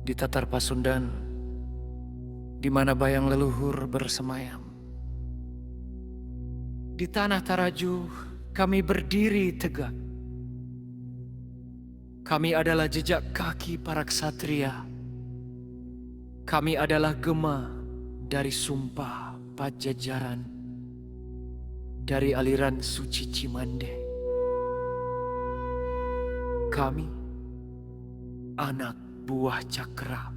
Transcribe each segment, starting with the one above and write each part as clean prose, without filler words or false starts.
di Tatar Pasundan, di mana bayang leluhur bersemayam. Di tanah Taraju kami berdiri tegak. Kami adalah jejak kaki para ksatria. Kami adalah gema dari sumpah Pajajaran, dari aliran suci Cimande. Kami anak buah Cakra.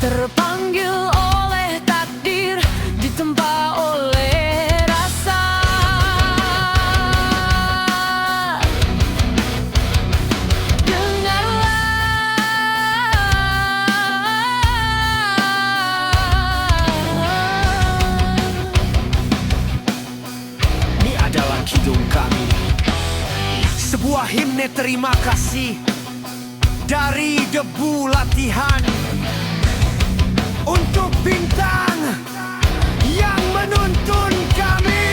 Terpanggil oleh takdir, ditempa oleh rasa. Dengarlah, ini adalah kidung kami, sebuah himne terima kasih dari debu latihan. Untuk bintang yang menuntun kami.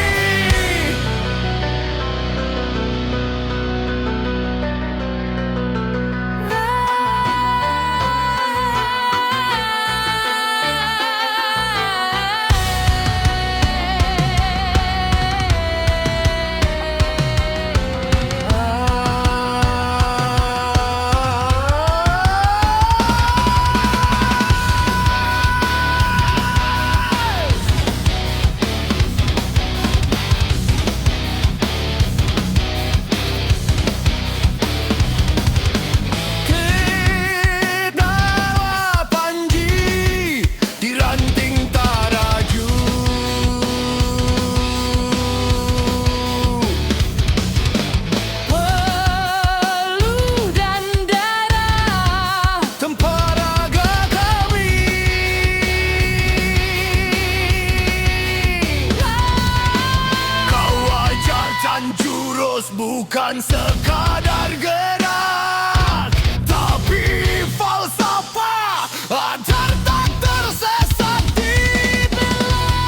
Bukan sekadar gerak, tapi falsafah agar tak tersesat di belah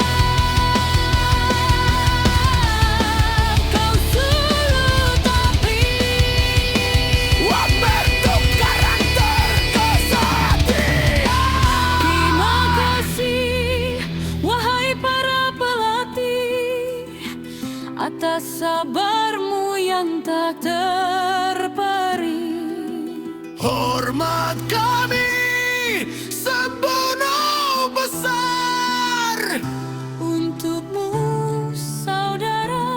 kau sulut api, membentuk karakter kesatria. terima kasih wahai para pelatih atas sabarmu yang tak terperi. Hormat kami sepenuh besar Untukmu saudara,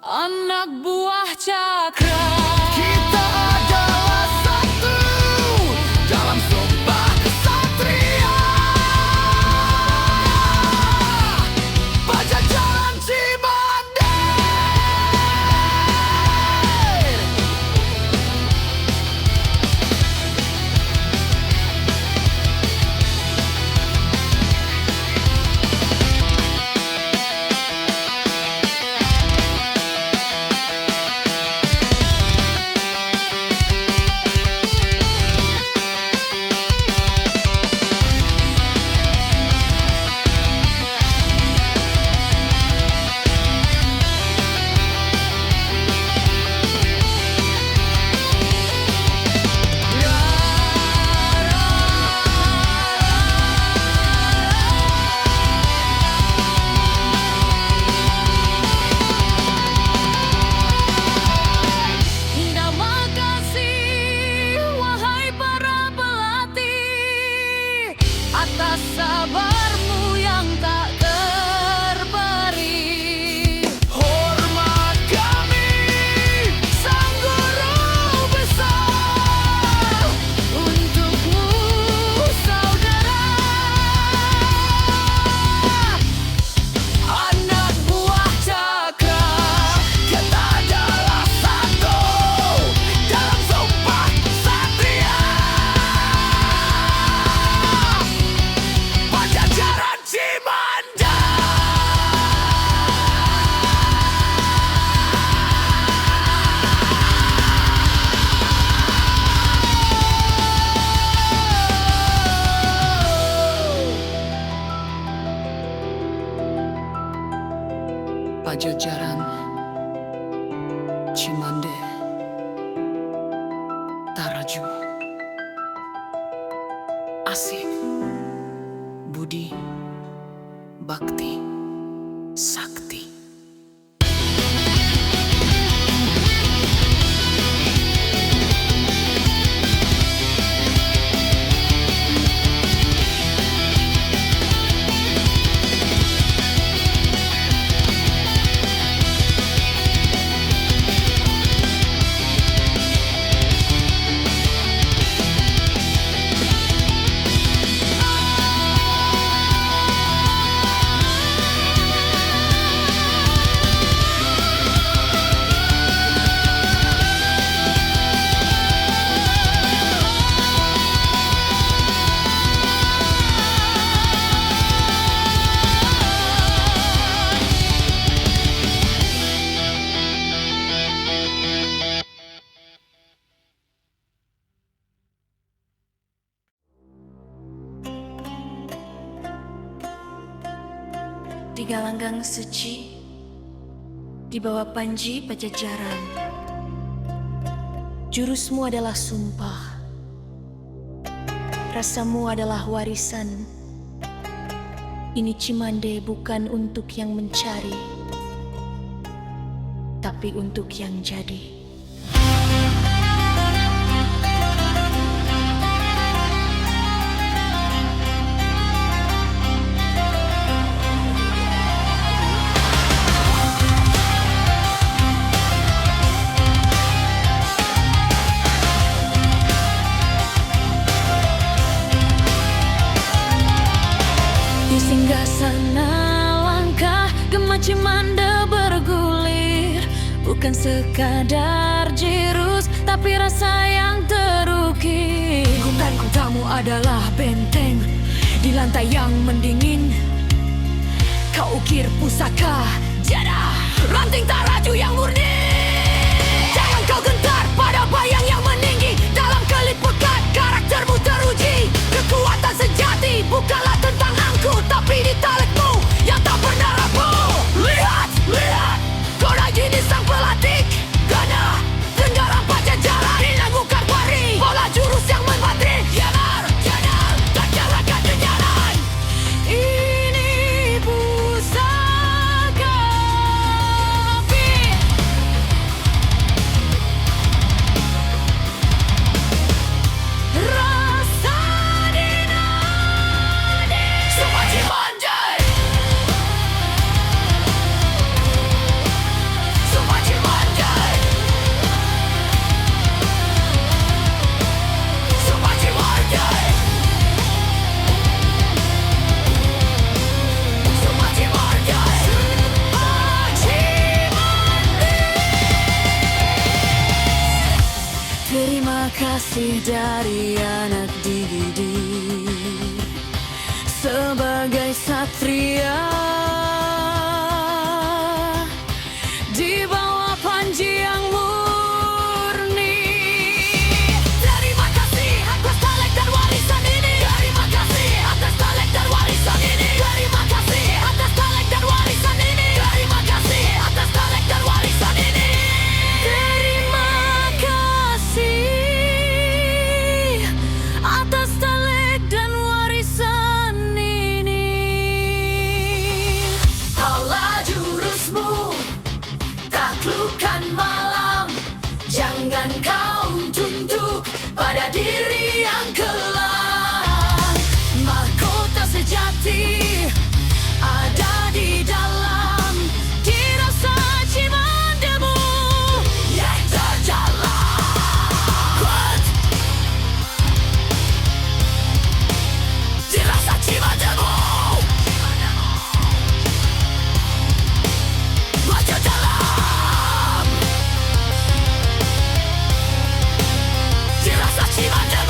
anak buah Cakra. Kita adalah satu dalam sumpah kesatria. Pajajaran Cimande. Pajajaran, Cimande, Taraju, Asih, Budi, Bakti, Sakti. Di galanggang suci, di bawah panji Pajajaran, jurusmu adalah sumpah, rasamu adalah warisan. Ini Cimande bukan untuk yang mencari, tapi untuk yang jadi. Singgah sana langkah gema Cimande bergulir, bukan sekadar jirus tapi rasa yang terukir. Gunung tamu adalah benteng di lantai yang mendingin. Kau ukir pusaka jadah ranting Taraju yang murni. Jangan kau gentar pada bayang yang meninggi. Dalam kelit pekat karaktermu teruji. Kekuatan sejati bukanlah tentang angku, tapi di talentmu yang tak pernah rapuh. Lihat, lihat, Koda Gini sang pelatih Gana Tenggarang Pajajaran. Dilakukan pari bola jurus yang membantrik. Janar, janar, dan jalankan kenyaran. Ini pusaka api, Rasa dinadi Sumpah Cimande, Sumpah Cimande, Sumpah Cimande, Sumpah Cimande, Sumpah Cimande. terima kasih dari anak Digidi sebagai satria di bawah panji yang murni. Terima kasih atas talent dan warisan ini. Terima kasih atas talent dan warisan ini. Terima kasih atas talent dan warisan ini. Terima kasih atas talent dan warisan ini. Terima kasih atas talent dan warisan ini. Kaulah jurusmu, taklukkan malam. Jangan kau tunduk pada diri yang kelam. Mahkota sejati ada di dalam Dirasa Cimandemu yang terjalan. Kuat dirasa Cimandemu. Maju dalam dirasa Cimandemu.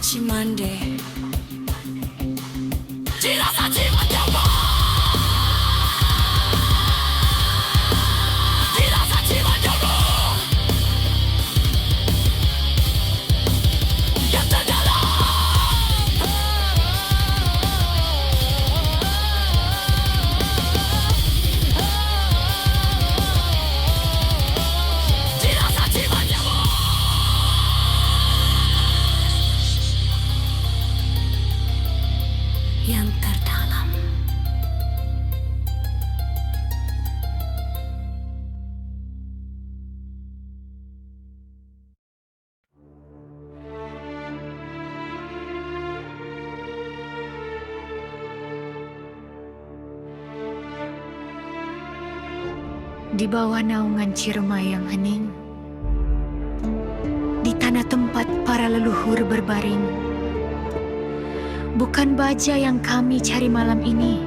Cimande. Dirasa Cimande mo. Dirasa Cimande mo. Yang terdalam. Dirasa Cimande mo. Yang terdalam. Di bawah naungan Ciremai yang hening, di tanah tempat para leluhur berbaring, bukan baja yang kami cari malam ini,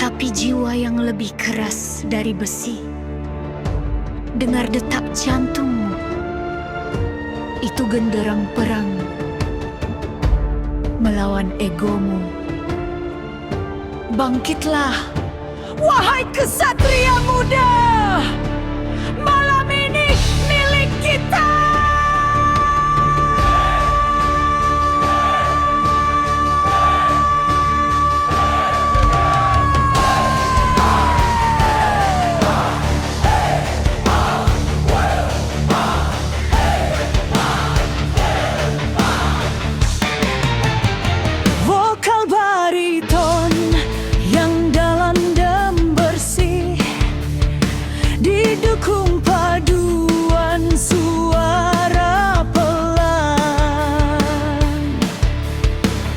tapi jiwa yang lebih keras dari besi. Dengar detak jantungmu, itu genderang perang melawan egomu. Bangkitlah, wahai kesatria muda! Malam ini milik kita! Vokal bariton yang dalam dan bersih, didukung paduan suara pelan.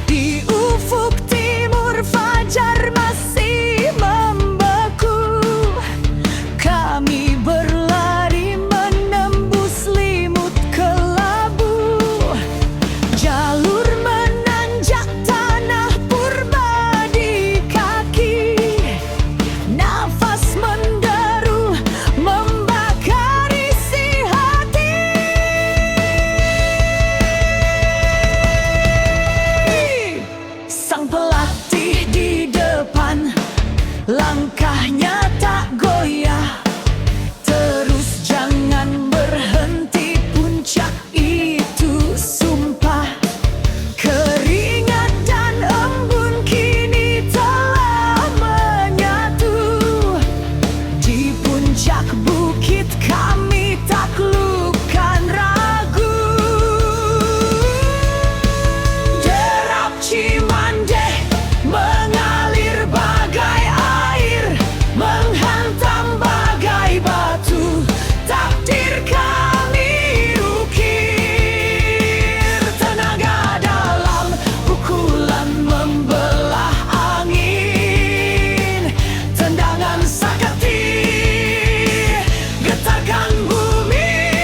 Di ufuk timur fajar masih membeku, kami berlari menembus limut kelabu. Jalur menanjak tanah purba di kaki, nafas menderu membakar isi hati. Sang pelatih di depan, langkahnya tak goyah. Terus jangan berhenti, puncak itu sumpah. Keringat dan embun kini telah menyatu. Di puncak bukit kami taklukkan ragu. Derap Cimande mengalir bagai air, menghantam bagai batu. Takdir kami ukir. Tenaga dalam pukulan membelah angin, tendangan sakti getarkan bumi.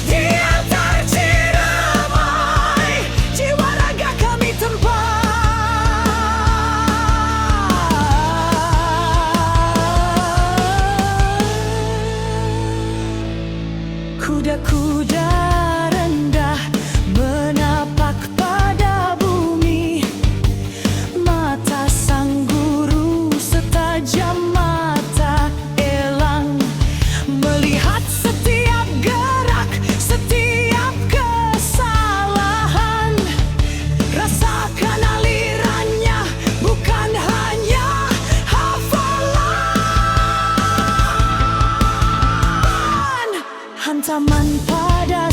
Di antar Ciremai, jiwa raga kami tempat. Kuda-kuda rendah menapak pada bumi, mata sang guru setajam mata elang, melihat setiap gerak, setiap kesalahan. Rasakan alirannya, bukan hanya hafalan. Hantaman pada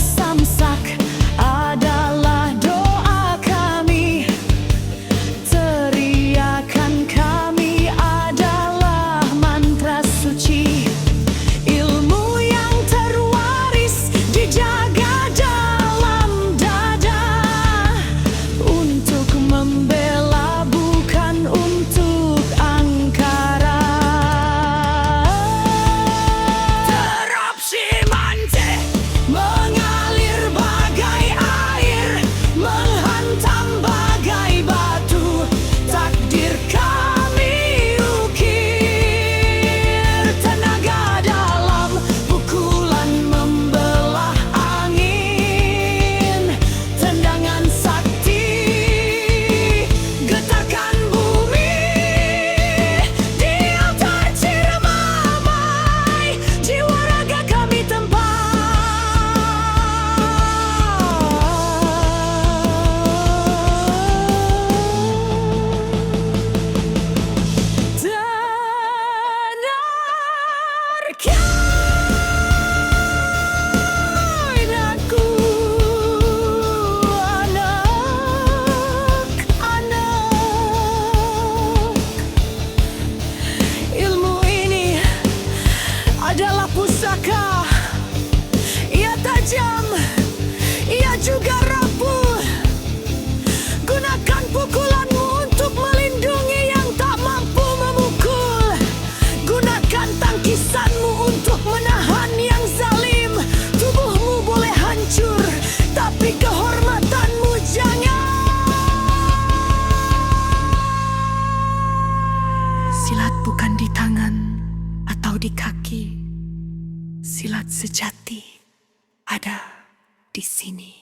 di sini,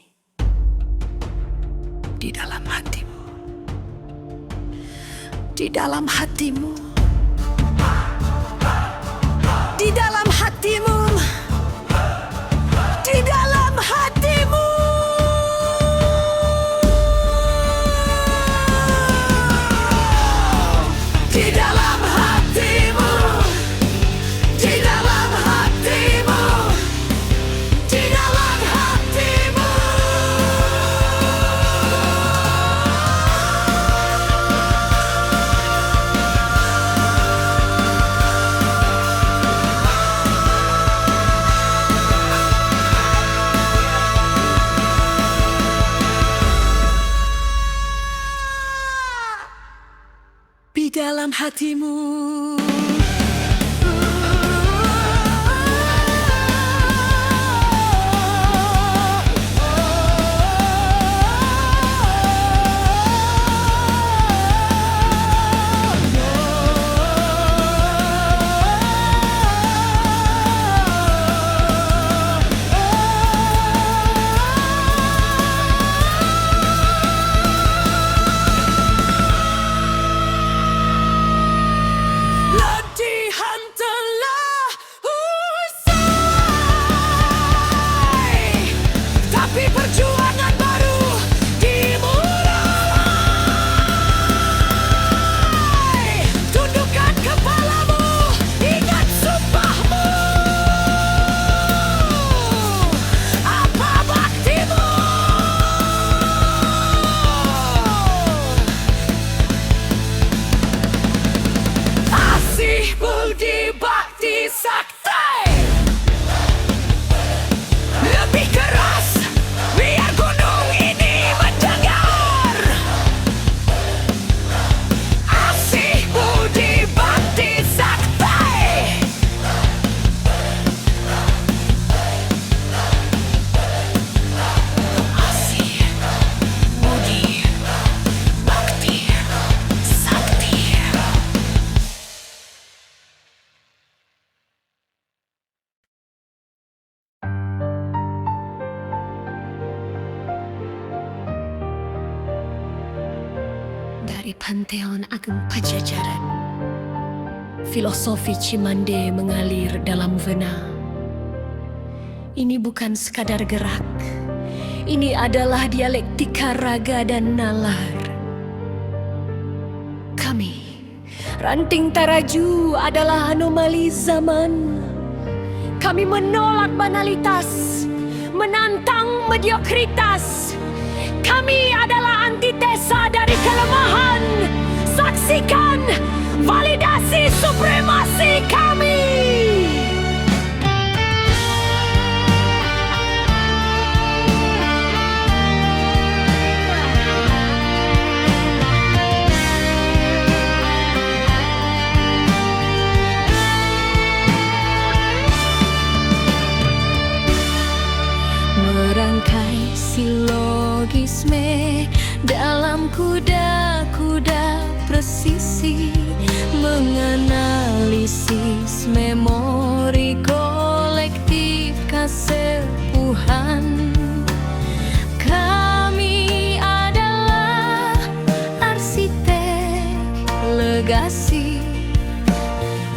di dalam hatimu, di dalam hatimu, di dalam hatimu, di dalam hatimu. Di dalam hatimu, di dalam hatimu, di dalam hatimu. Di dalam hatimu. Latihan telah usai, tapi perjuangan baru dimulai. Tundukkan kepalamu, ingat sumpahmu. Apa baktimu? Asih budi bakti sakti, lebih keras biar gunung ini mendengar. Asih budi bakti sakti, asih budi bakti sakti. Dari Pantheon Ageng Pajajaran, filosofi Cimande mengalir dalam vena. Ini bukan sekadar gerak, ini adalah dialektika raga dan nalar. Kami, Ranting Taraju, adalah anomali zaman. Kami menolak banalitas, menantang mediokritas. Kami adalah antitesa dari kelemahan. Saksikan validasi supremasi kami. Merangkai silogisme dalam kuda-kuda presisi, menganalisis memori kolektif kesepuhan. Kami adalah arsitek legasi,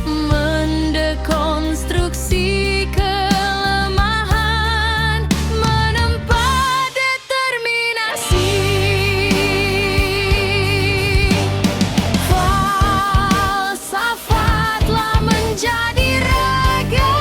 mendekonstruksi kelemahan, menempa determinasi. Falsafatlah menjadi raga,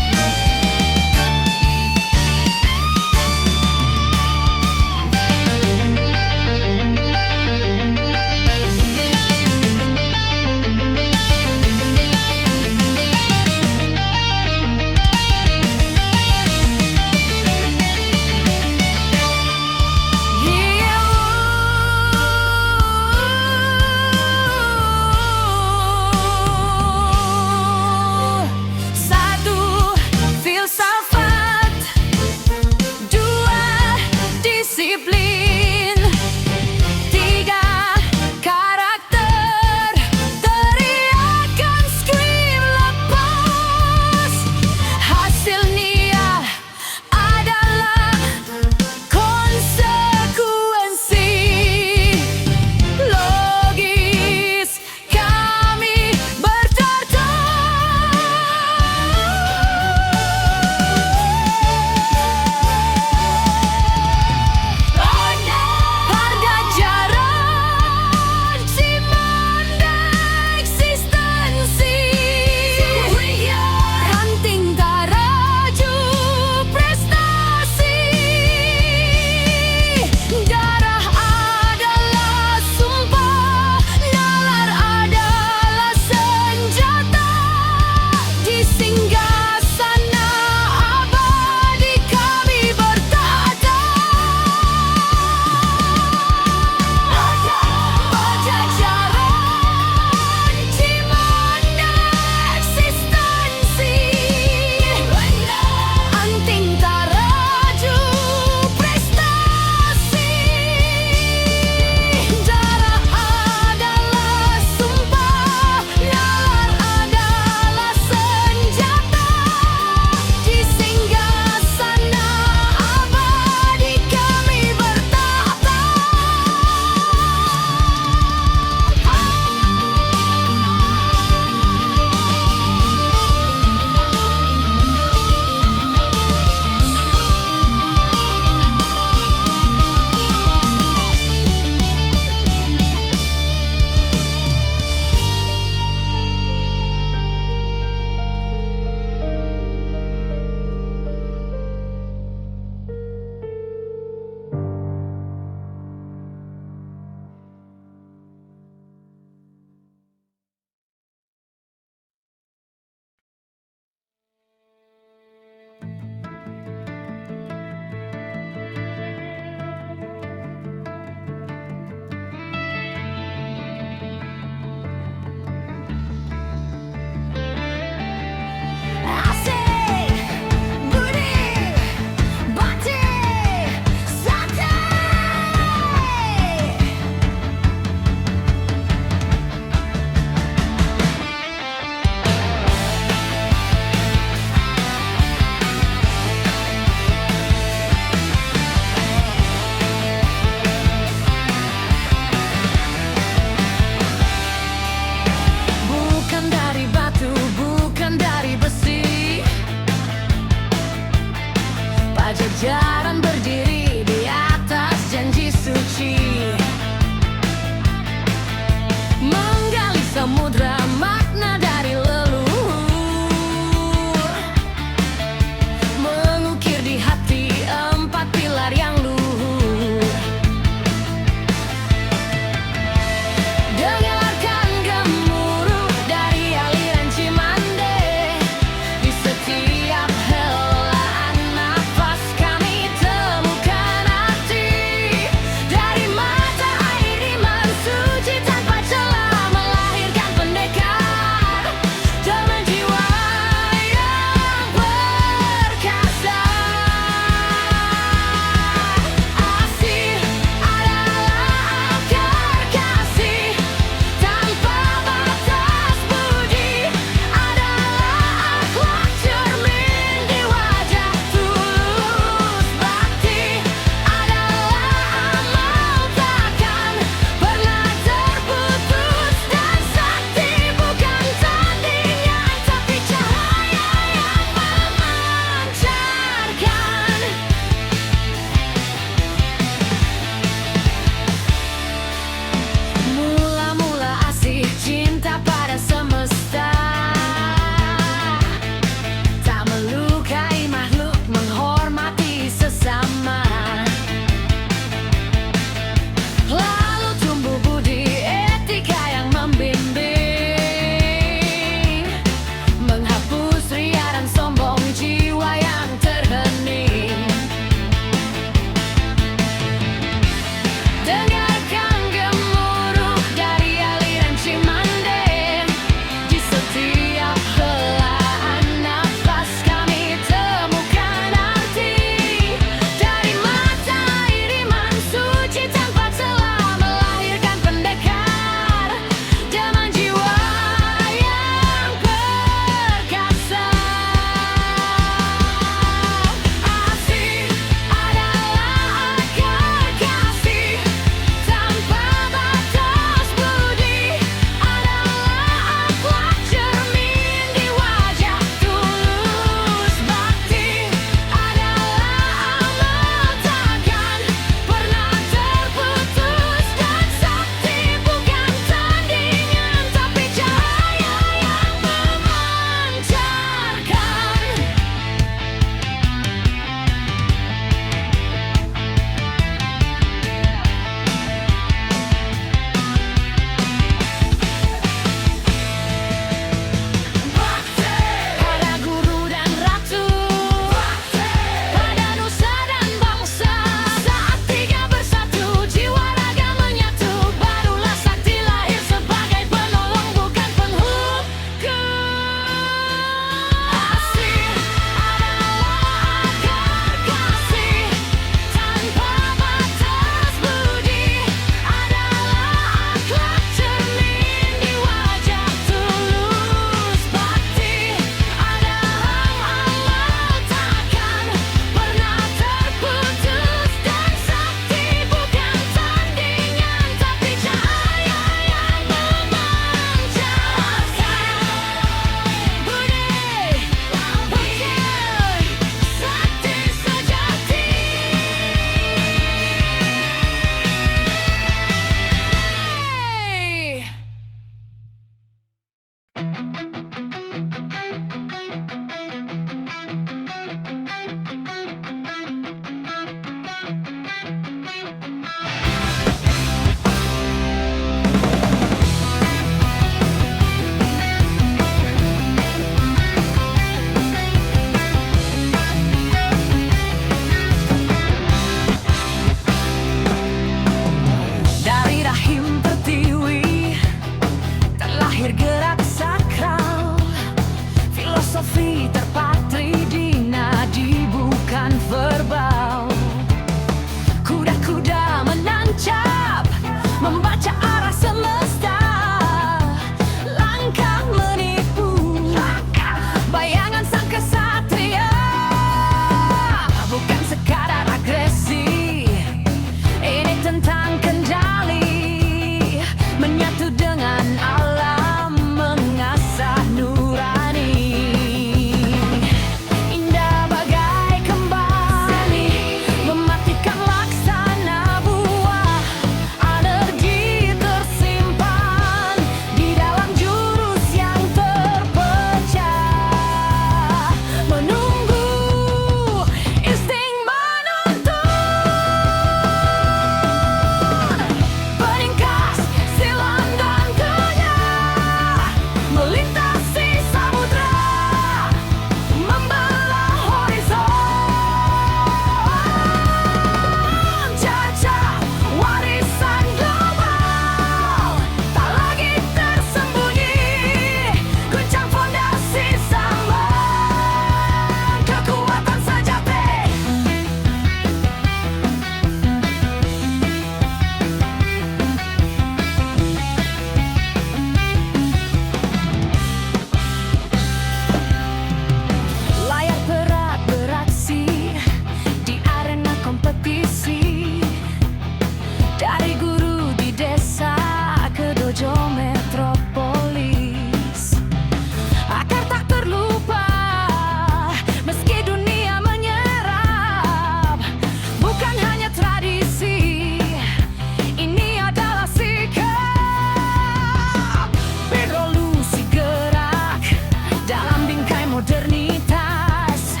modernitas,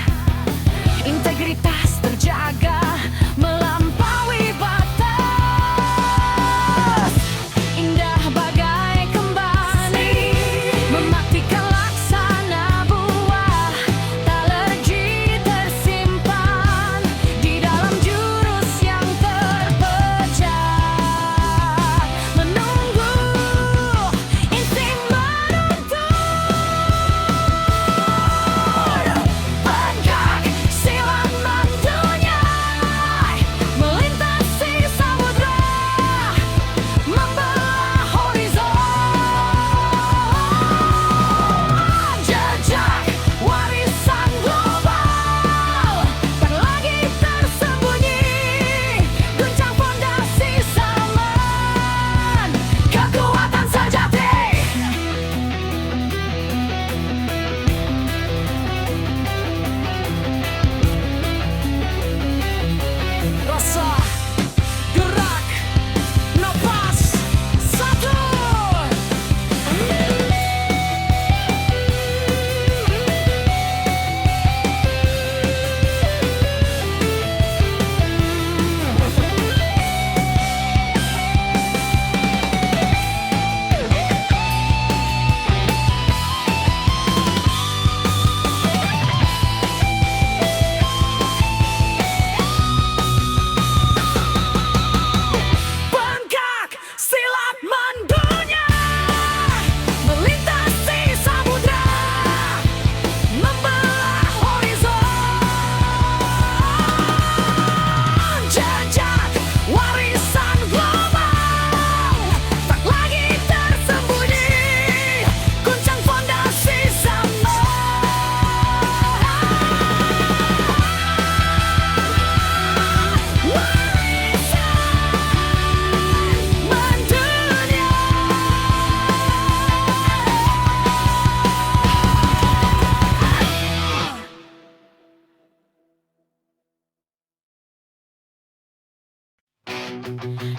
integritas terjaga melampaui batas. Indah bagai kembali mematikan laksana buah, talergi tersimpan di dalam jurus yang terpecah, menunggu insting menuntun. Bengkak silat mendunyai, melintasi samudra, membelah horizon. Jejak warisan global tak lagi tersembunyi, guncang fondasi zaman, kekuatan sejati. Rasa, gerak, napas, satu. Bengkak silat mendunyai, melintasi samudra, membelah horizon. Jejak warisan global tak lagi tersembunyi, guncang fondasi zaman.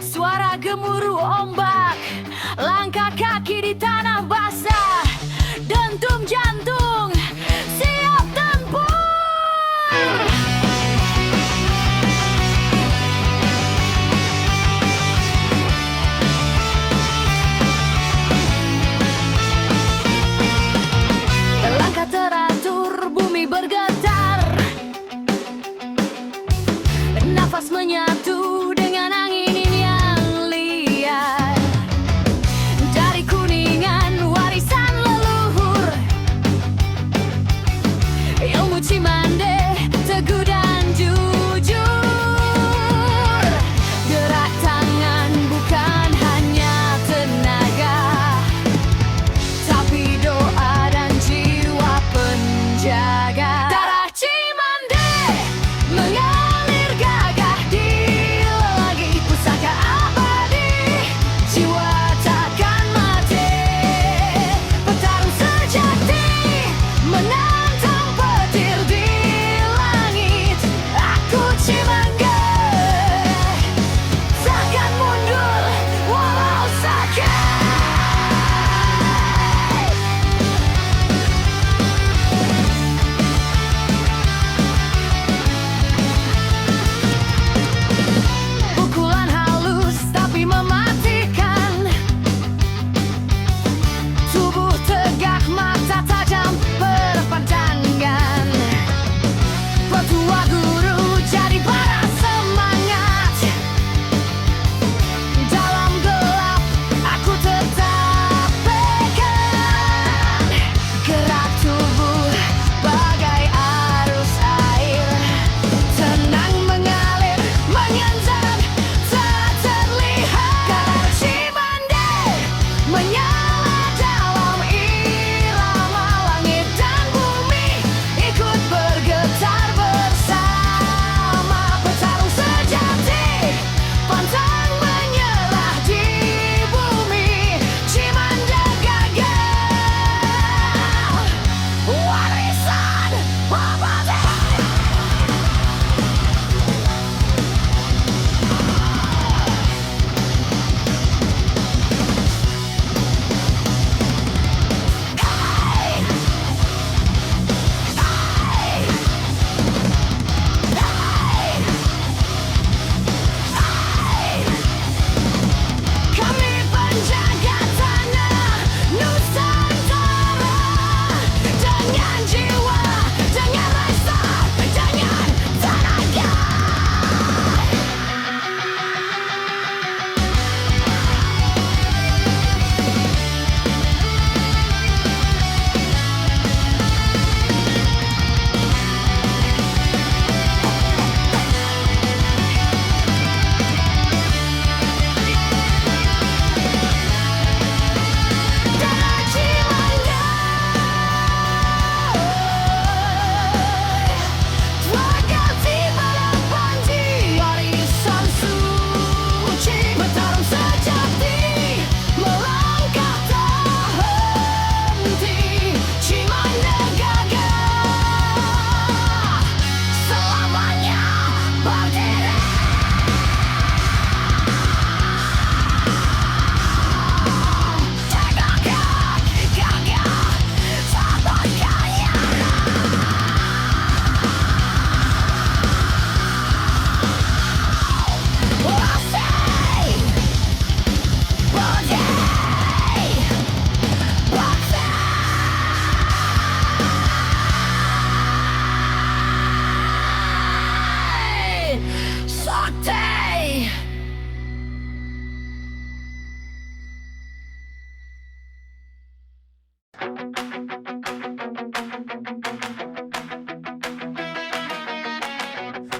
Suara gemuruh ombak, langkah kaki di tanah basah, dentum jantung siap tempur. Langkah teratur, bumi bergetar, nafas menyatu dengan angin yang liar. Dari kuningan warisan leluhur, ilmu Cimande teguh dan jujur. Gerak tangan bukan hanya tenaga, tapi doa dan jiwa penjaga.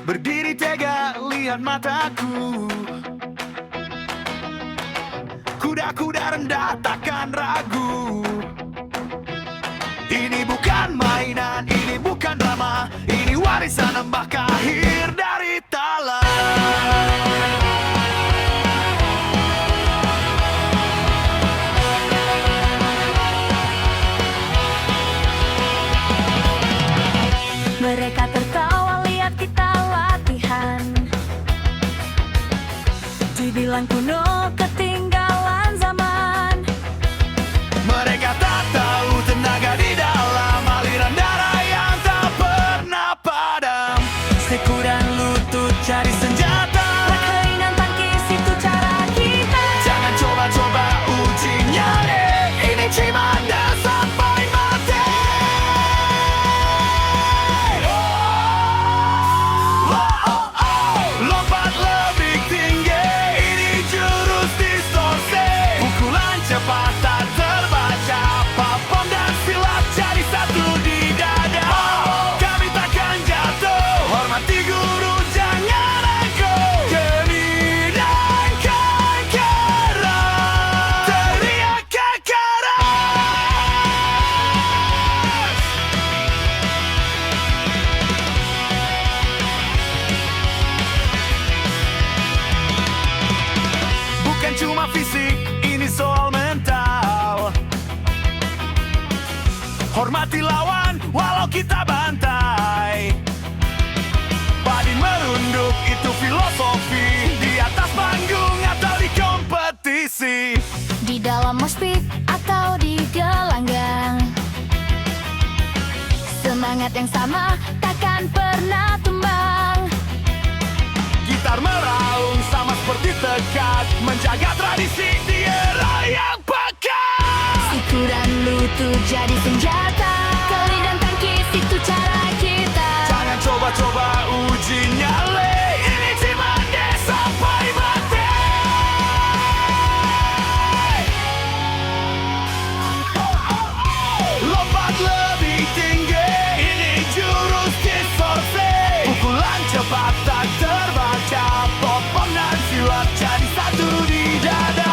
Berdiri tega lihat mataku, kuda-kuda rendah takkan ragu. Ini bukan mainan, ini bukan drama, ini warisan Mbah Kahir dari Talang. Mereka tertawa lihat kita latihan, dibilang kuno ketinggalan zaman. Mereka tak tahu tenaga di dalam aliran darah yang tak pernah padam. Siku dan lutut cari senjata, Perkainan tangkis itu cara kita. jangan coba-coba uji nyali, ini cimanda sampai mati. Lompat lebih tinggi, ini jurus distorsi. Pukulan cepat tak terbaca, papom dan silat jadi satu di dada. Kami takkan jatuh, hormati guru jangan aku. Geni dan kekara, teriak kekara. Bukan cuma fisik, ini soal mental. Hormati lawan walau kita bantai. Padi merunduk itu filosofi, di atas panggung atau di kompetisi. Di dalam moshpit atau di gelanggang, semangat yang sama takkan pernah tumbang. Gitar meraung sama seperti tekad, menjaga tradisi di era yang pekat. Siku dan lutut jadi senjata, kali dan tangkis itu cara kita. Jangan coba-coba uji nyali, ini cimande sampai mati. Lompat lebih tinggi, ini jurus distorsi. Pukulan cepat tak terbaca, popom dan silat jadi satu di dada.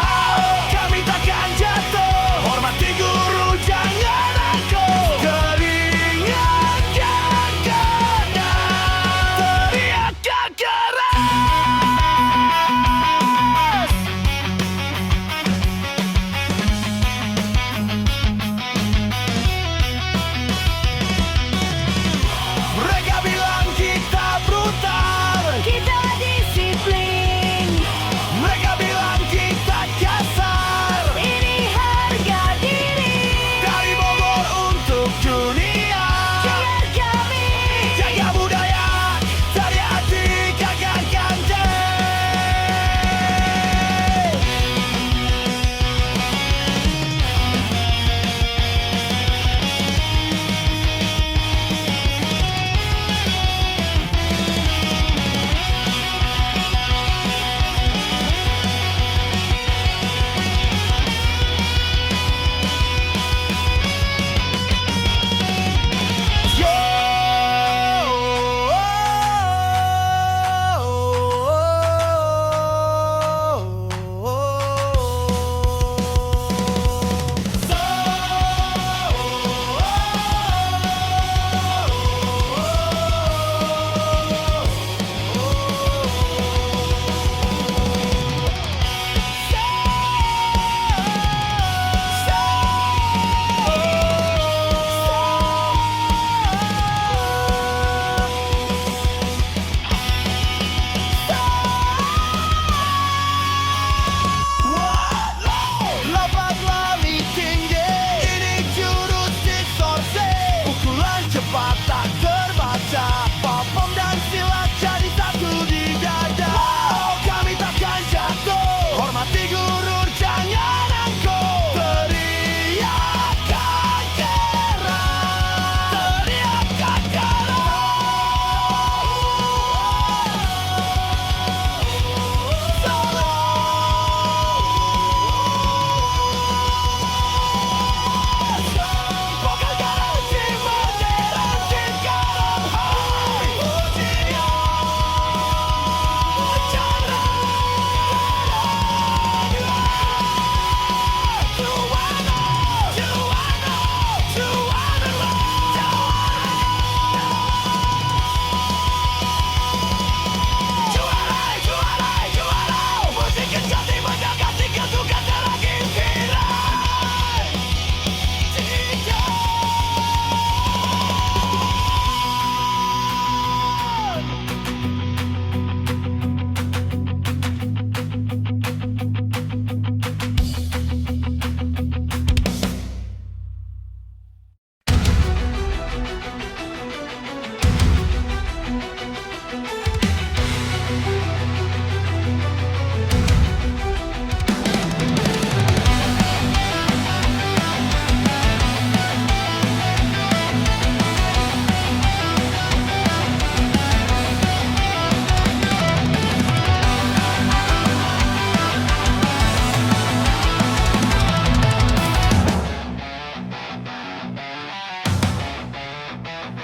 Kami takkan jatuh, hormati guru jangan aku. Keringat kekara, teriak kekara. Mereka bilang kita brutal,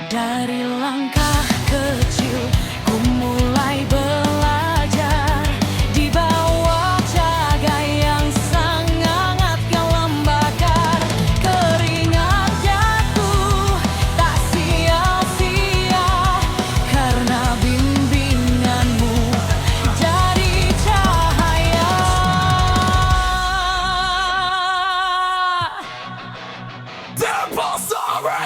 Dari langkah kecil ku mulai belajar di bawah cahaya yang sangat yang membakar. Keringat jatuh tak sia-sia karena bimbinganmu jadi cahaya. Temples are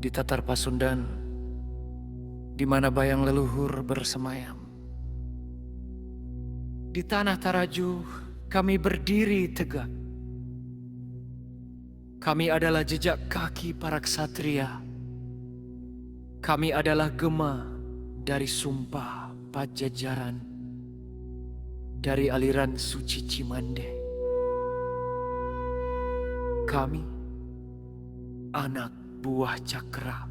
di Tatar Pasundan, di mana bayang leluhur bersemayam. Di tanah Taraju kami berdiri tegak. Kami adalah jejak kaki para ksatria. Kami adalah gema dari sumpah Pajajaran, dari aliran suci Cimande. Kami anak buah Cakra.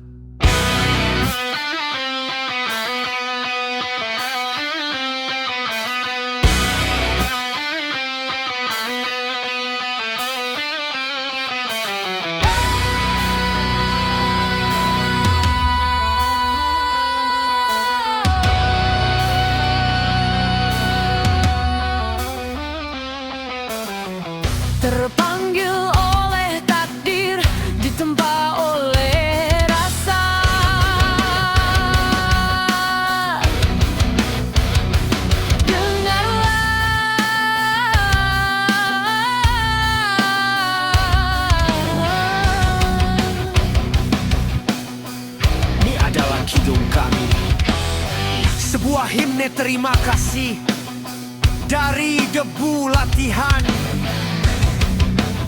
Terpanggil oleh takdir, ditempa oleh rasa. Dengarlah, Ini adalah kidung kami, sebuah himne terima kasih dari debu latihan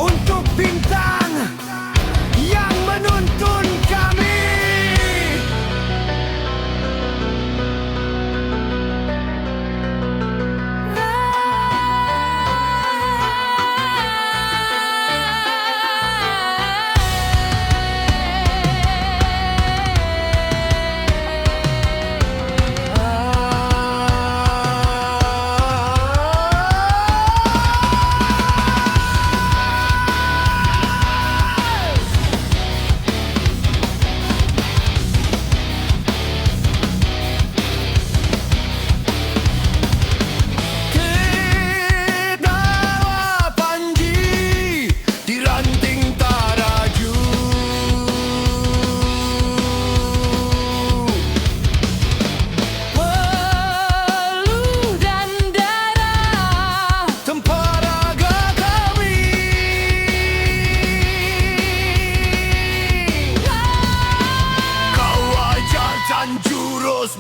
untuk bintang yang menuntun kami.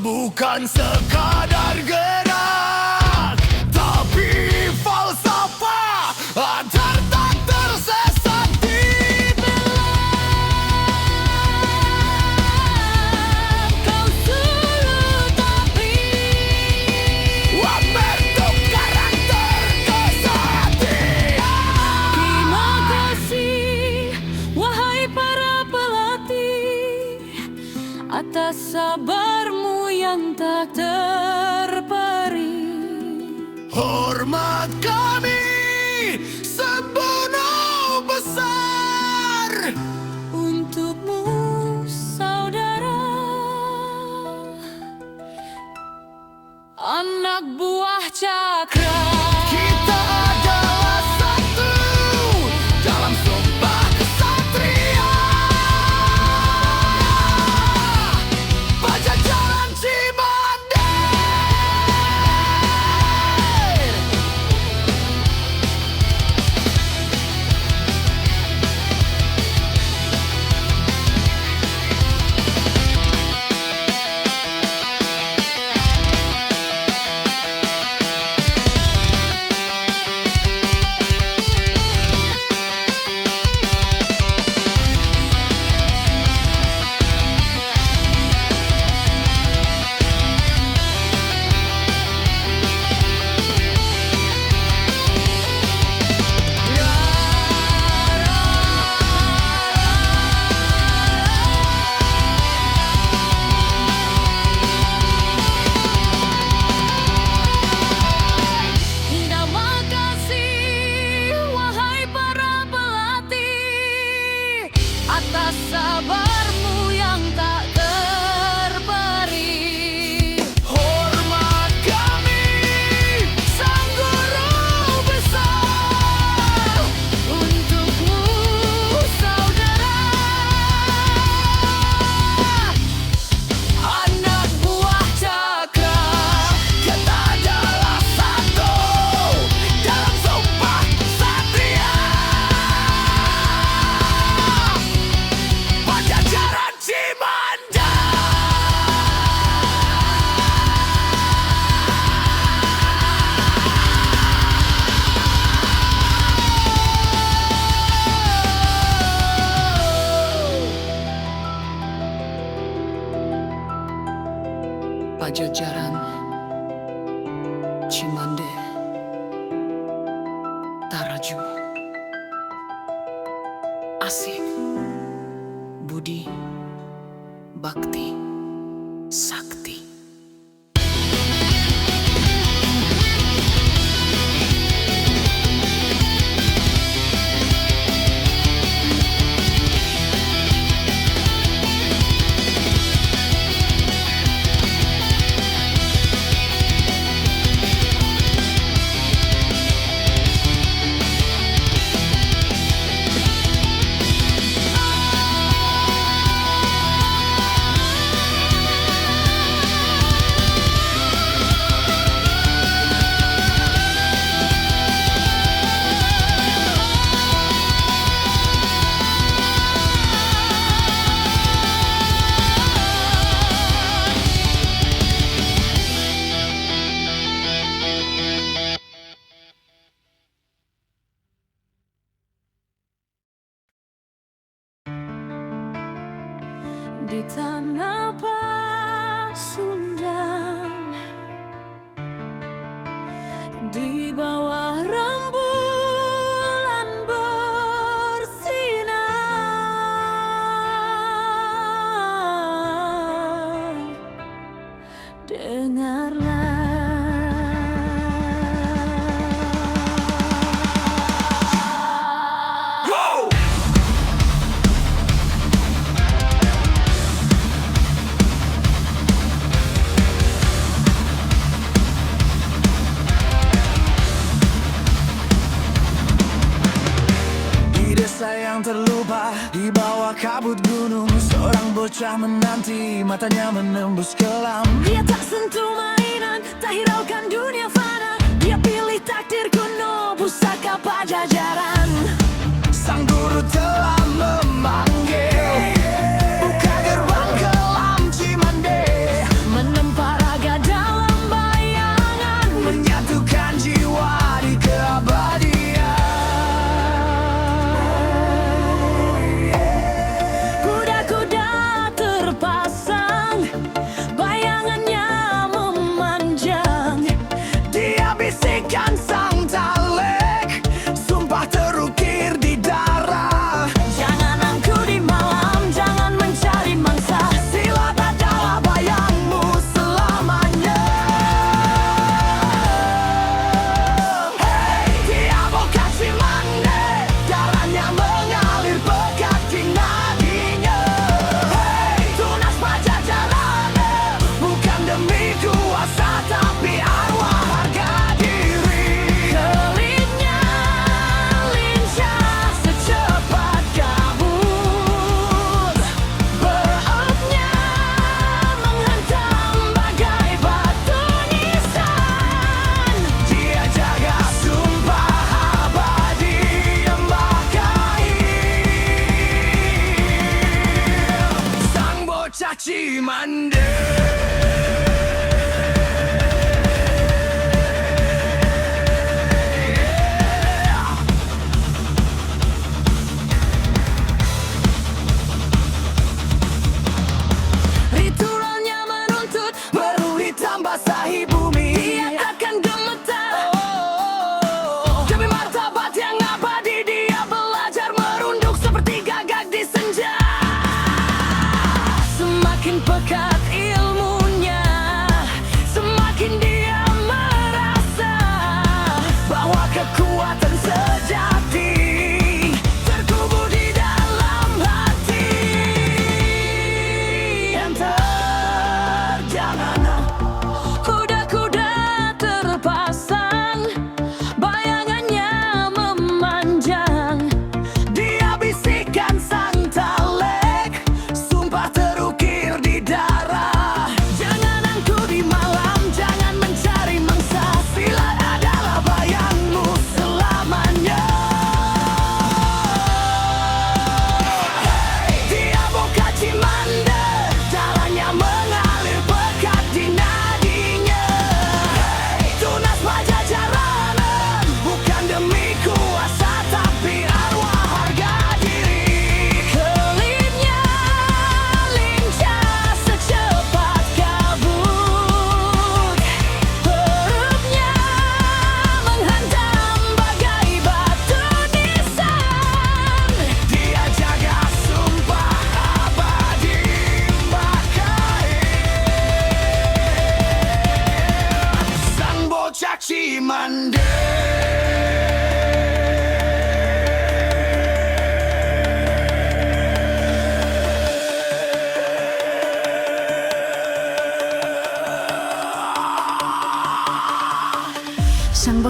Bukan sekadar gerak, tapi falsafah agar tak tersesat di belak. Kau suruh tapi membentuk karakter kesatian. terima kasih, wahai para pelatih, atas sabarmu yang tak terperi. Hormat kami sepenuh besar Untukmu saudara, anak buah Cakra. Kita adalah satu dalam sumpah kesatria. Pajajaran Pajajaran, Cimande, Taraju, Asih, Budi, Bakti, Sakti. Di tanah Pasundan, di bawah rembulan bersinar, dengarlah yang terlupa di bawah kabut gunung, seorang bocah menanti, matanya menembus kelam. Dia tak sentuh mainan, tak hiraukan dunia fana. Dia pilih takdir kuno, pusaka Pajajaran. Sang guru telah memanggil, buka gerbang kelam Cimande, Menempa raga dalam bayangan, menyatukan jiwa di keabadian. kuda-kuda terpasang, bayangannya memanjang. Dia bisikan sang talek, sumpah terus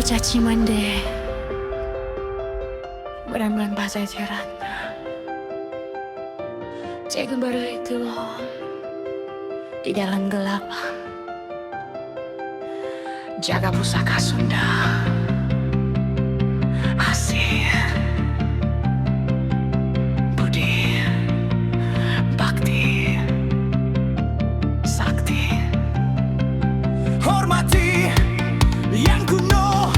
bocah Cimande beran-beran pajajaran. Cek baru itu di dalam gelap jaga pusaka Sunda. Asih, budi, bakti, sakti. Hormati yang kuno,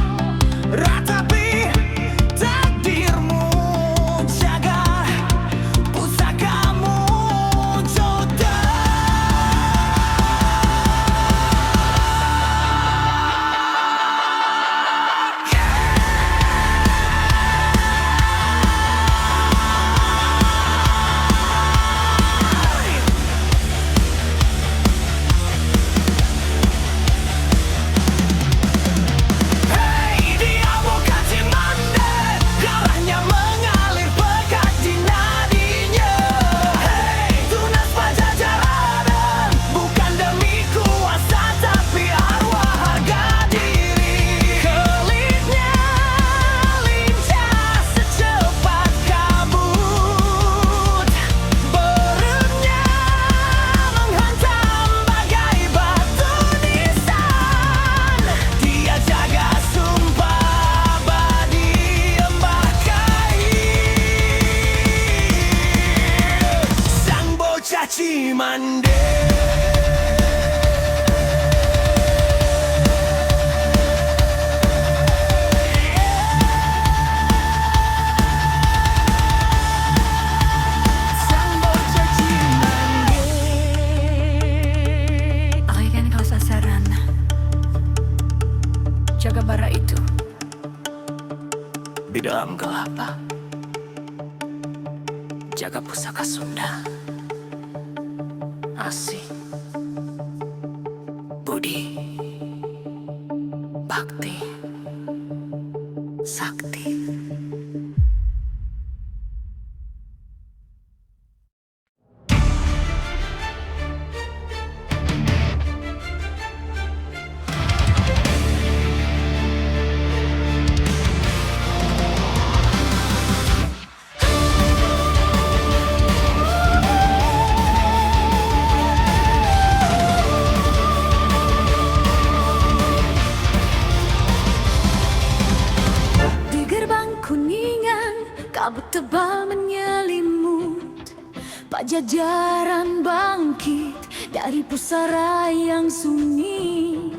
ratapi takdirmu, jaga pusakamu, jodoh. Hei, dia bukan Cimande, darahnya mengalir pekat di nadinya. Hei, tunas Pajajaran, bukan demi kuasa tapi arwah harga diri. Kelitnya lincah secepat kabut, berutnya menghantam bagai batu nisan. Dia jaga sumpah abadi Mbah Kai, sang bocah Cimande. Sang bocah Cimande. Aku kan kau sasaran. Jaga bara itu Di dalam gelap, jaga pusaka Sunda. Asih, budi, bakti, sakti. di gerbang kuningan, kabut tebal menyelimut. Pajajaran bangkit dari pusara yang sunyi.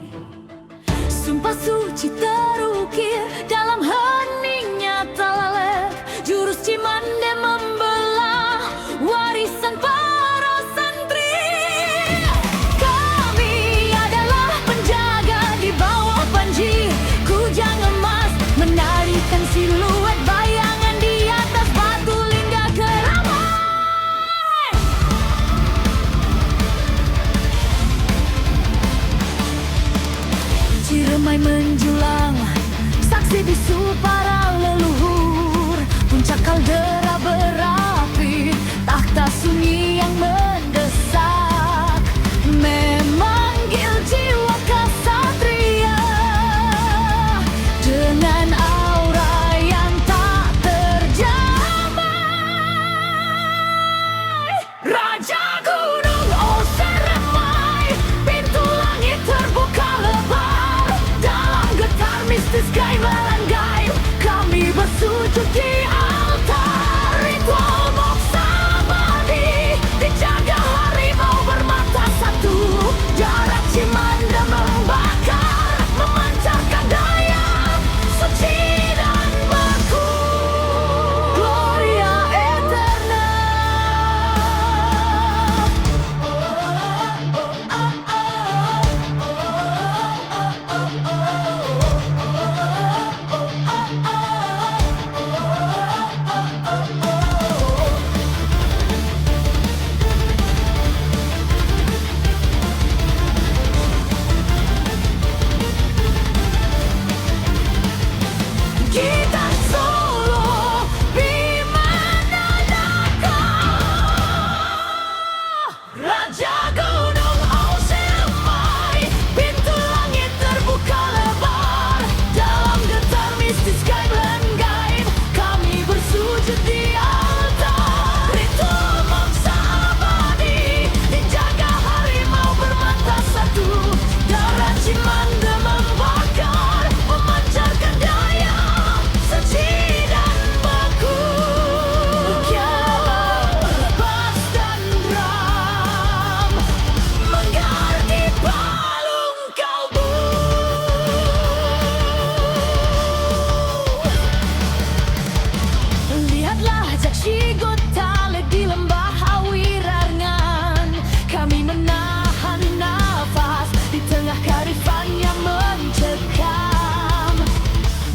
Sumpah suci terukir dalam heningnya talalek. Jurus Cimande membelah warisan para santri. Kami adalah penjaga di bawah panji kujang emas, menarikan siluet bayangan di atas batu lingga keramai. Ciremai menjulang, saksi bisu para leluhur, puncak kalde bersujud di altar. Ritual mangsa abadi, dijaga harimau bermata satu. Darah Cimande membakar, memancarkan daya suci dan baku. Kiamat lepas dan ram, menggar di palung kalbu. Lihatlah Jaksi Gotale di lembah Awirangan. Kami menahan nafas di tengah kearifan yang mencekam.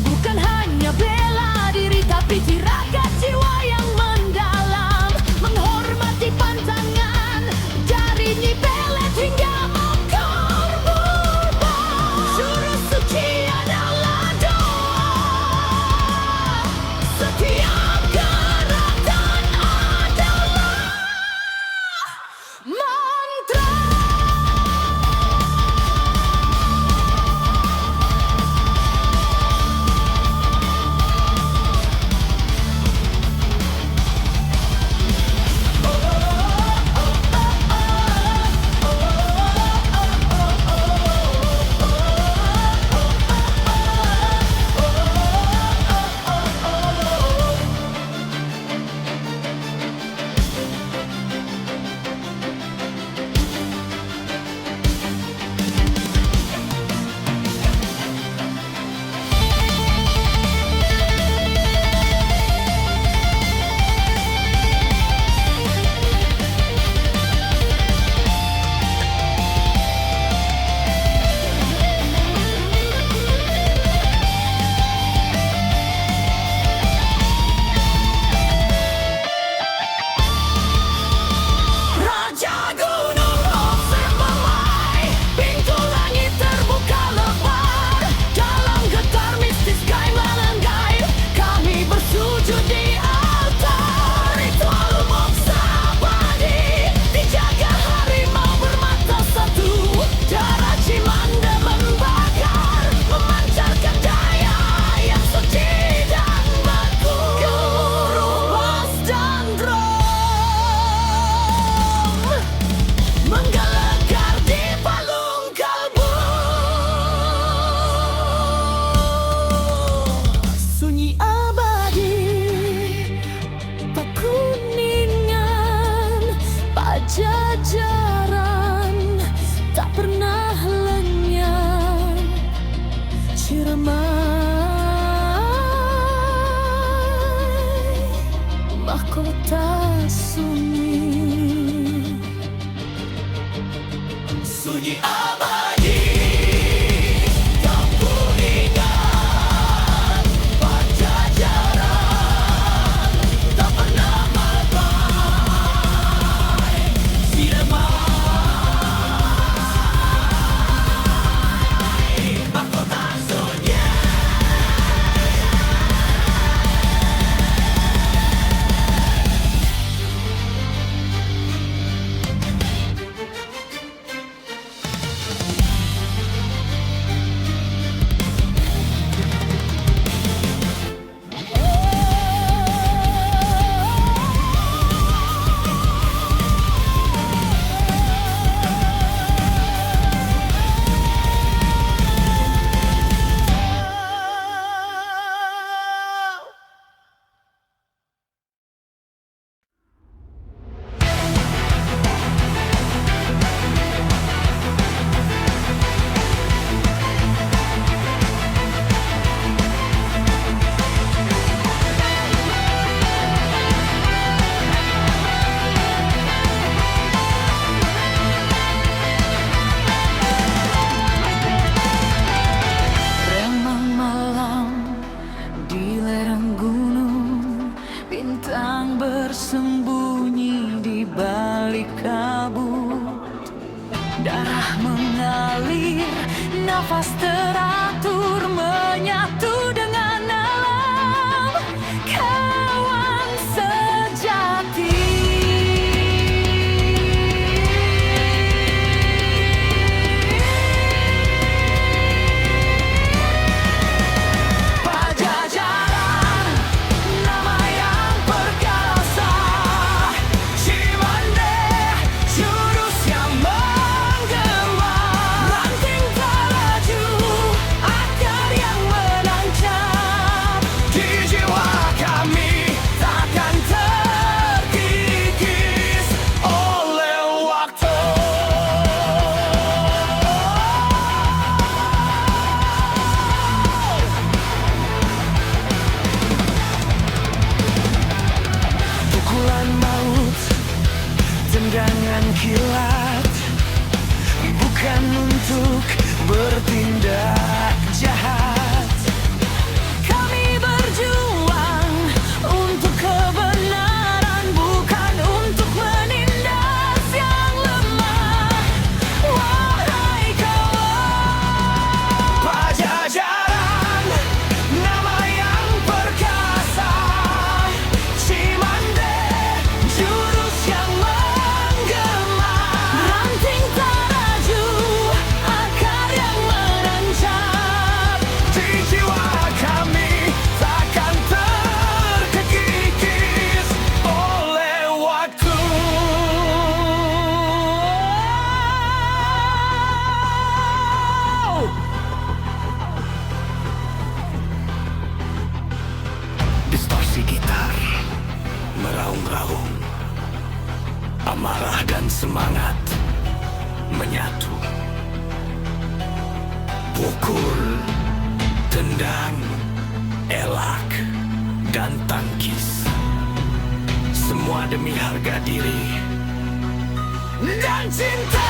Bukan hanya bela diri tapi tirakat jiwa yang mendalam. Menghormati pantangan dari Nyi Pelet hingga Mangkor Purba. Jurus suci adalah doa, setiap gerakan adalah mantra. Raja Gunung Osem Balai, pintu langit terbuka lebar. Dalam getar mistis Gai melenggai, kami bersujud di altar. Ritual mangsa abadi, dijaga harimau bermata satu. Darah Cimande membakar, memancarkan daya yang suci dan baku. Gemuruh bass dan drum menggelegar di palung kalbu. Sunyi abadi, Pakuningan, Pajajaran tak pernah lenyap. Ciremai, mahkota sunyi. Sunyi abadi, Pakuningan, Pajajaran tak pernah melebai. Ciremai, mahkota sunyi. Remang malam di lereng gunung, bintang bersembunyi di balik kabut. Darah mengalir, nafas teratur menyatu dengan alam. Kawan sejati. Pajajaran, nama yang tendangan kilat, bukan untuk bertindak jahat. Kami berjuang untuk kebenaran, bukan untuk menindas yang lemah. Wahai kawan, Pajajaran, nama yang perkasa, Cimande, jurus yang menggema, ranting taraju, akar yang menancap di jiwa kami takkan terkikis oleh waktu. Distorsi gitar meraung-raung, amarah dan semangat menyatu. Pukul, tendang, elak, dan tangkis, semua demi harga diri dan cinta.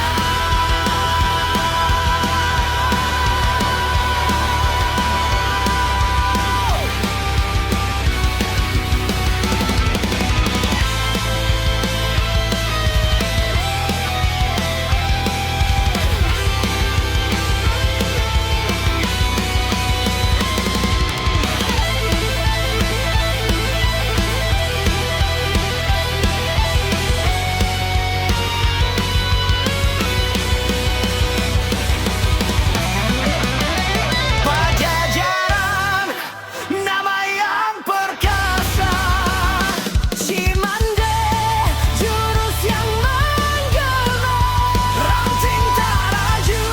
Pajajaran, nama yang perkasa, Cimande, jurus yang menggema, ranting taraju,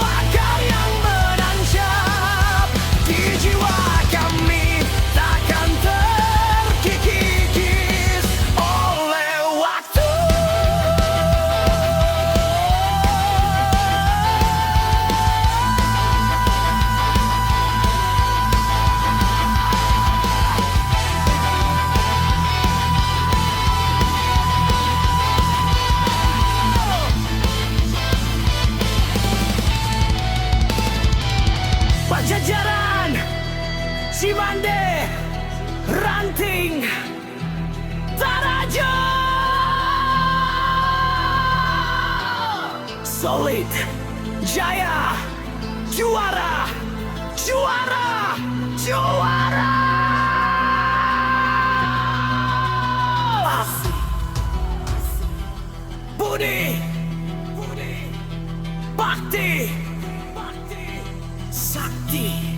akar yang menancap di jiwa kami takkan terkikis oleh waktu. Pajajaran, Cimande, ranting taraju, solid, jaya, juara, juara, juara. Budi, bakti, sakti.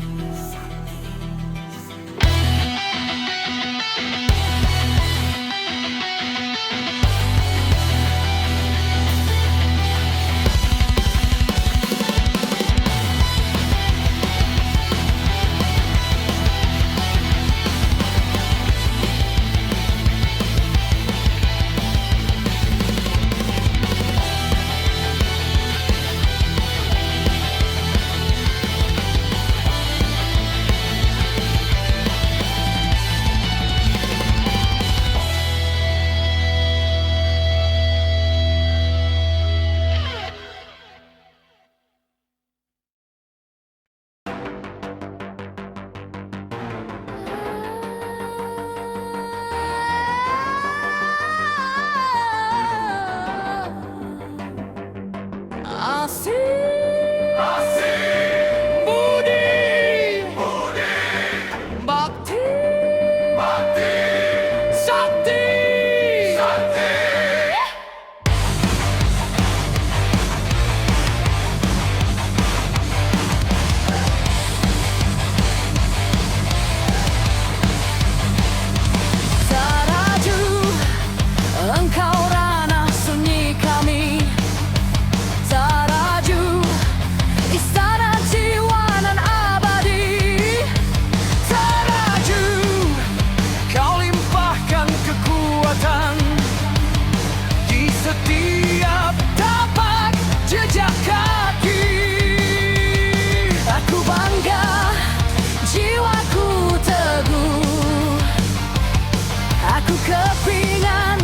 Kepingan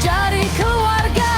jadi keluarga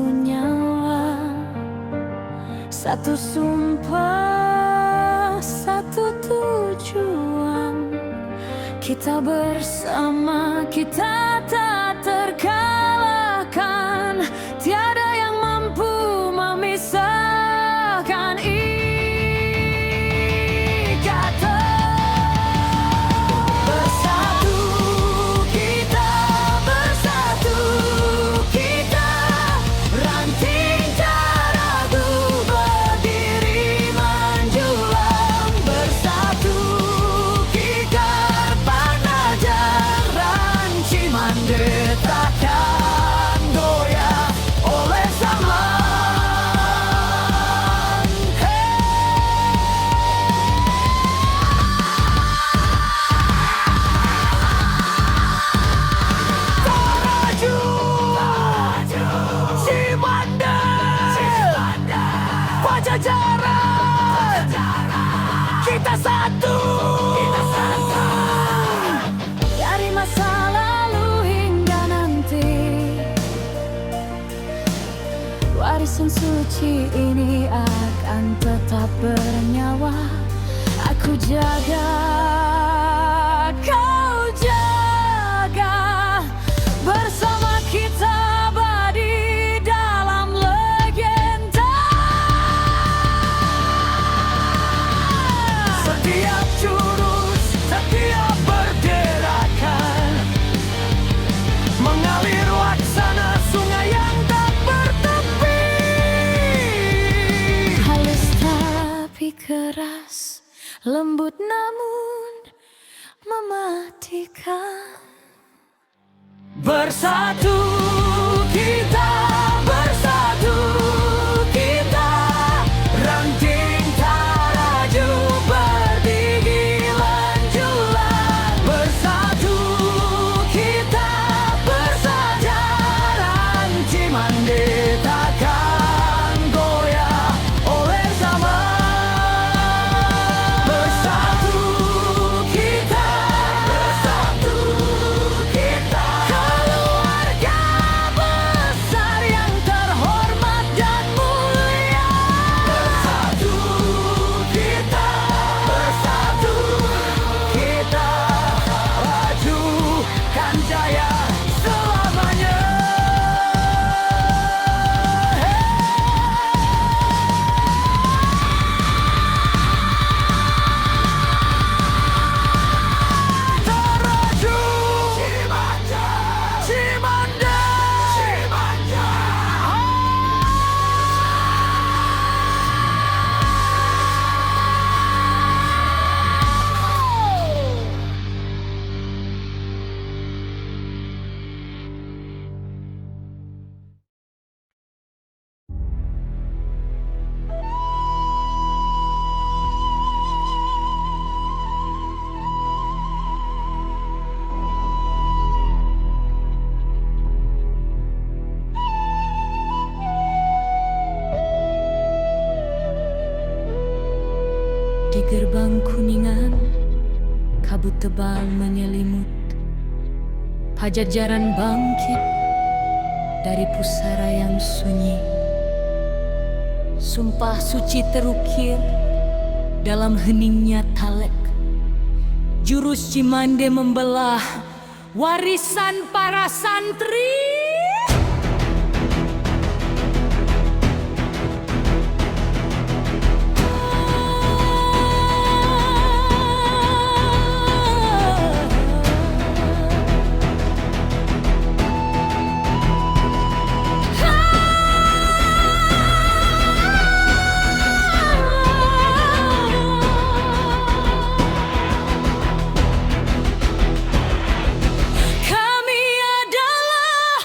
nyawa, satu sumpah, satu tujuan. Kita bersama, kita tak terkalahkan. Tiada yang mampu memisahkan ikatan. Bersatu kita, bersatu kita, ranting tak ragu berdiri menjulang. Bersatu kita, panah jaran Cimande takkan goyah oleh zaman. Taraju, Cimande, Pajajaran, kita satu. Dari masa lalu hingga nanti, warisan suci ini akan tetap bernyawa. Aku jaga, kau jaga. Bersama kita abadi dalam legenda. Setiap jurus, setiap pergerakan mengalir laksana sungai yang tak bertepi. Halus tapi keras, lembut namun mematikan. Bersatu kita, bersatu kita, ranting taraju berdiri lanjulan. Bersatu kita, bersajaran Cimande takkan goyah oleh zaman. Bersatu kita, bersatu kita, keluarga besar yang terhormat dan mulia. Bersatu kita, bersatu kita, majukan jaya selamanya. Taraju, Cimande, Cimande, Cimande. Di gerbang Kuningan, kabut tebal menyelimut. Pajajaran bangkit dari pusara yang sunyi. Sumpah suci terukir dalam heningnya talek. Jurus Cimande membelah warisan para santri. Kami adalah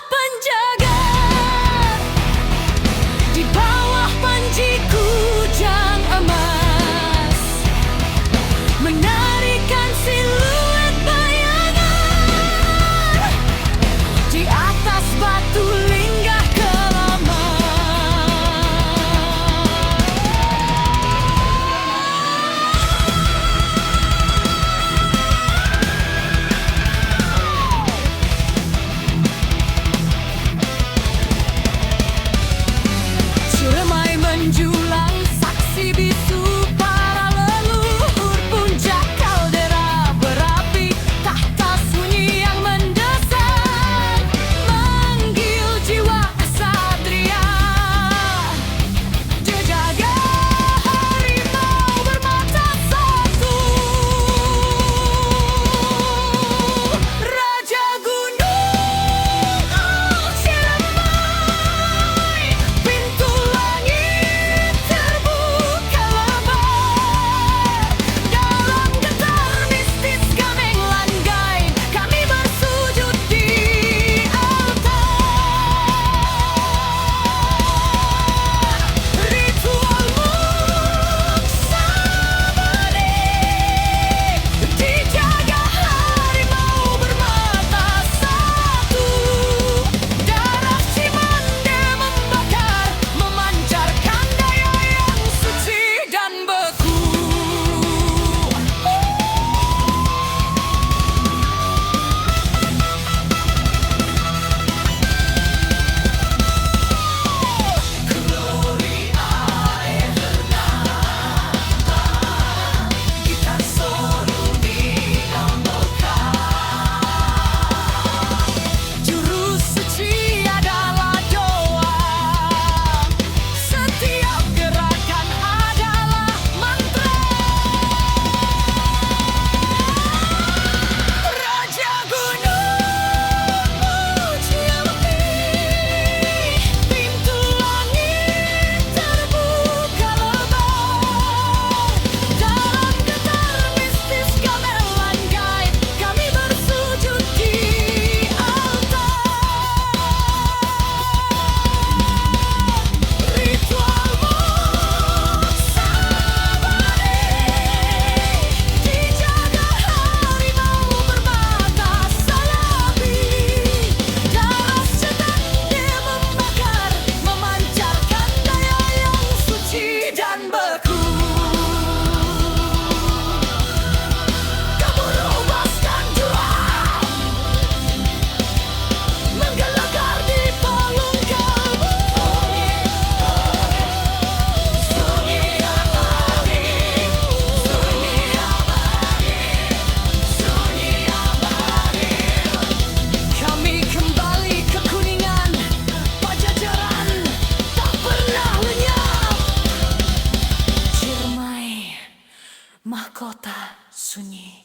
kota sunyi.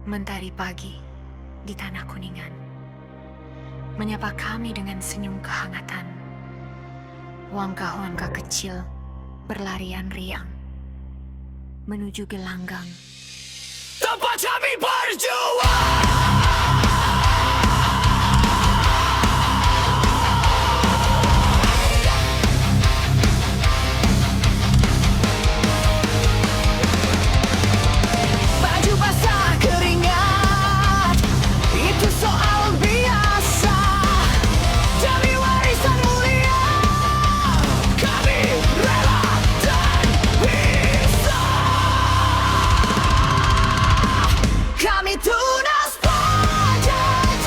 Mentari pagi di tanah Kuningan menyapa kami dengan senyum kehangatan. Wangkah-wangkah kecil berlarian riang menuju gelanggang tempat kami berjuang. baju basah keringat, itu soal biasa. Demi warisan mulia, Kami rela dan bisa. kami tunas pajajaran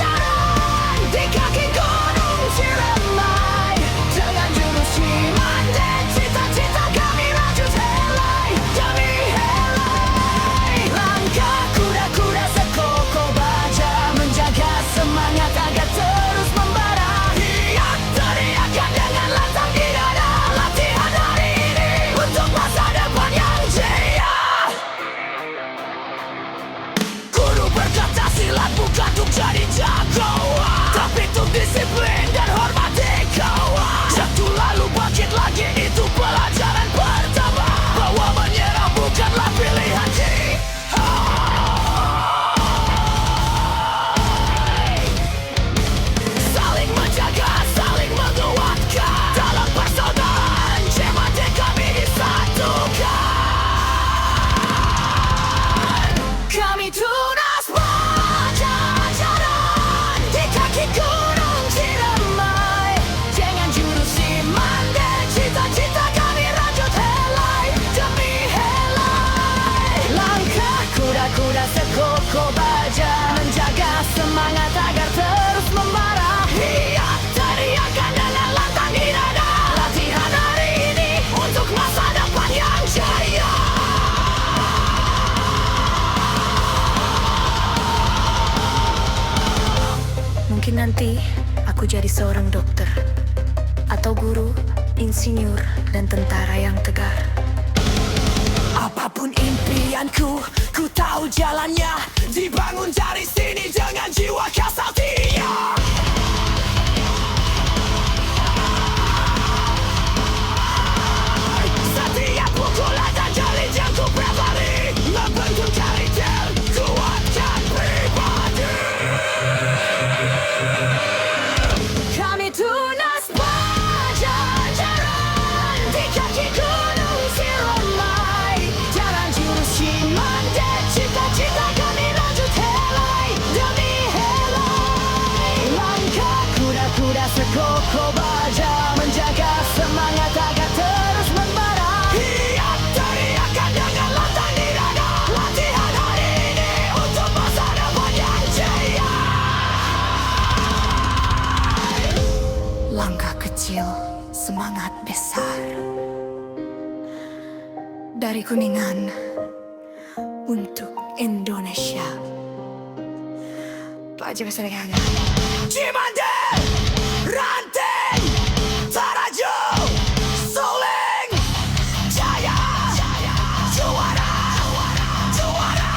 di kaki gunung Ciremai. Dengan jurus iman dan cita-cita kami rajut helai demi helai. Langkah kuda-kuda sekokoh baja menjaga semangat agar terus membara. Riak teriakan dengan lantang di dada. Latihan hari ini Untuk masa depan yang jaya. Guru berkata silat bukan untuk jadi jagoan, tapi untuk disiplin dan hormati kawan. Jatuh lalu bangkit lagi, itu pelajaran pertama, bahwa menyerah bukanlah pilihan saling menjaga, saling menguatkan. Dalam persaudaraan Cimande kami disatukan. kami tunas pajajaran di kaki gunung Ciremai. Dengan jurus iman dan cita-cita kami rajut helai demi helai. Langkah kuda-kuda sekokoh baja menjaga semangat agar terus membara. Riak teriakan dengan lantang di dada. Latihan hari ini Untuk masa depan yang jaya. mungkin nanti aku jadi seorang dokter atau guru, insinyur, dan tentara yang tegar. Apapun impianku, ku tahu jalannya. Dibangun dari sini dengan jiwa kesatria. Setiap pukulan dan jalin yang ku prepari membentuk karakter, kuatkan pribadi. Kami tunas pajajaran di kaki gunung Ciremai. Jalan jurus iman dan cita-cita kami rajut helai demi helai. Langkah kuda-kuda sekokoh baja menjaga semangat agar terus membara. Riak teriakan dengan lantang di dada. Latihan hari ini untuk masa depan yang jaya. Langkah kecil, semangat besar. Dari Kuningan untuk Indonesia. Pelajar Serigala. Cimande, Ranting, Tarajo, Suling, Jaya, juara, juara, juara.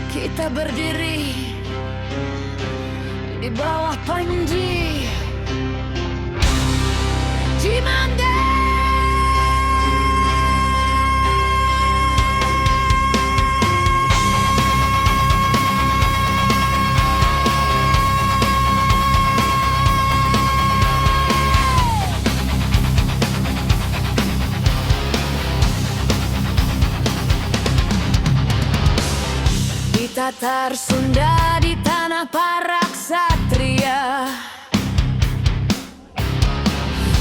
Kita berdiri di bawah Panji Cimande. Tatar Sunda di tanah para ksatria,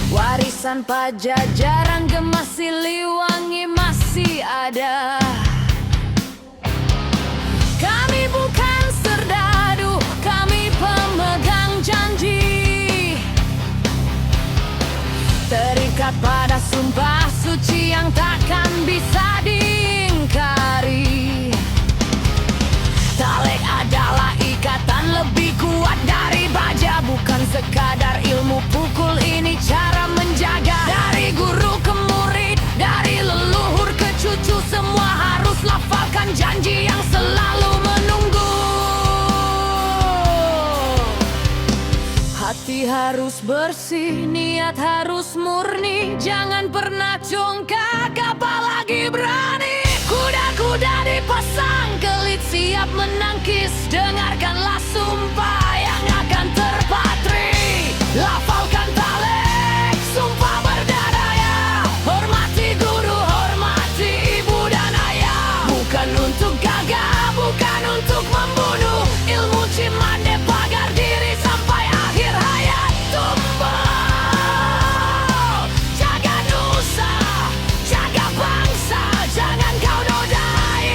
warisan Pajajaran Gemas Siliwangi masih ada. Kami bukan serdadu, kami pemegang janji, terikat pada sumpah suci yang takkan bisa diingkari. Talek adalah ikatan lebih kuat dari baja, bukan sekadar ilmu pukul, ini cara menjaga. Dari guru ke murid, dari leluhur ke cucu, semua harus lafalkan janji yang selalu menunggu. Hati harus bersih, niat harus murni, jangan pernah congkak apalagi berani. Kuda-kuda dipasang, kelit siap menangkis, dengarkanlah sumpah yang akan terpatri. Lafalkan talek, sumpah berdaya, hormati guru, hormati ibu dan ayah. Bukan untuk gagah, bukan untuk membunuh, ilmu Cimande pagar diri sampai akhir hayat. Tumbal, jaga nusa, jaga bangsa, jangan kau nodai.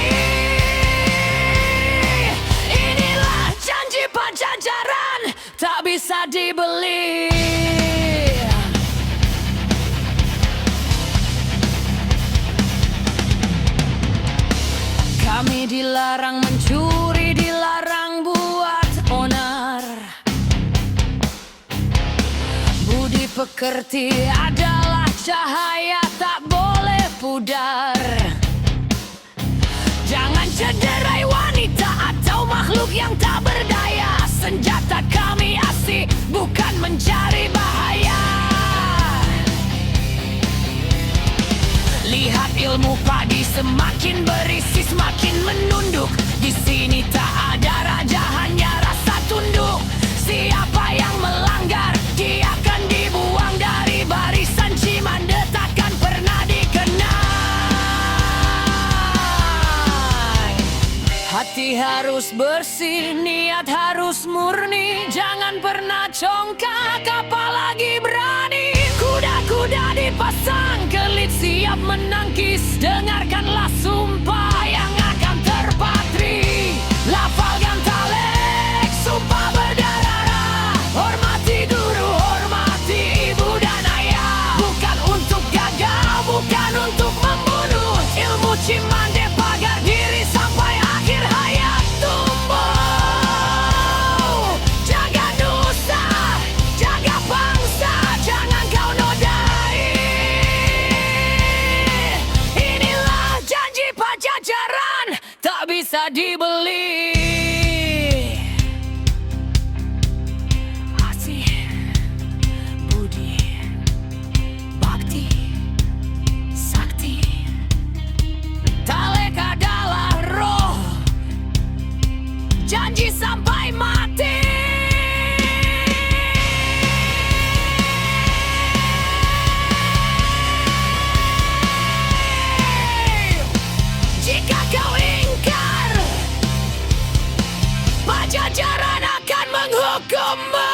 Inilah janji Pajajaran, tak bisa dibeli. Kami dilarang mencuri, dilarang buat onar. Budi pekerti adalah cahaya, tak boleh pudar. Jangan cederai wanita atau makhluk yang tak berdaya. Senjata kami asih, bukan mencari bahaya. Lihat ilmu padi semakin berisi, semakin menunduk. Di sini tak ada raja, hanya rasa tunduk. Siapa yang melanggar, dia akan dibuang dari barisan Cimande, takkan pernah dikenal. Hati harus bersih, niat harus murni, jangan pernah congkak apalagi berani. Kuda-kuda dipasang, kelit siap menangkis, dengarkanlah sumpah yang akan terpatri. Lafalkan talek, sumpah berdarah, hormati guru, hormati ibu dan ayah. Bukan untuk gagal, bukan untuk membunuh, ilmu Cimande pagar diri sampai akhir hayat. Tumbuh, jaga nusa, jaga bangsa, jangan kau nodai. Inilah janji Pajajaran, tak bisa dibeli. Asih, budi, bakti, sakti. Talek adalah roh, janji sampai mati. Jika kau ingkar, Pajajaran akan menghukummu.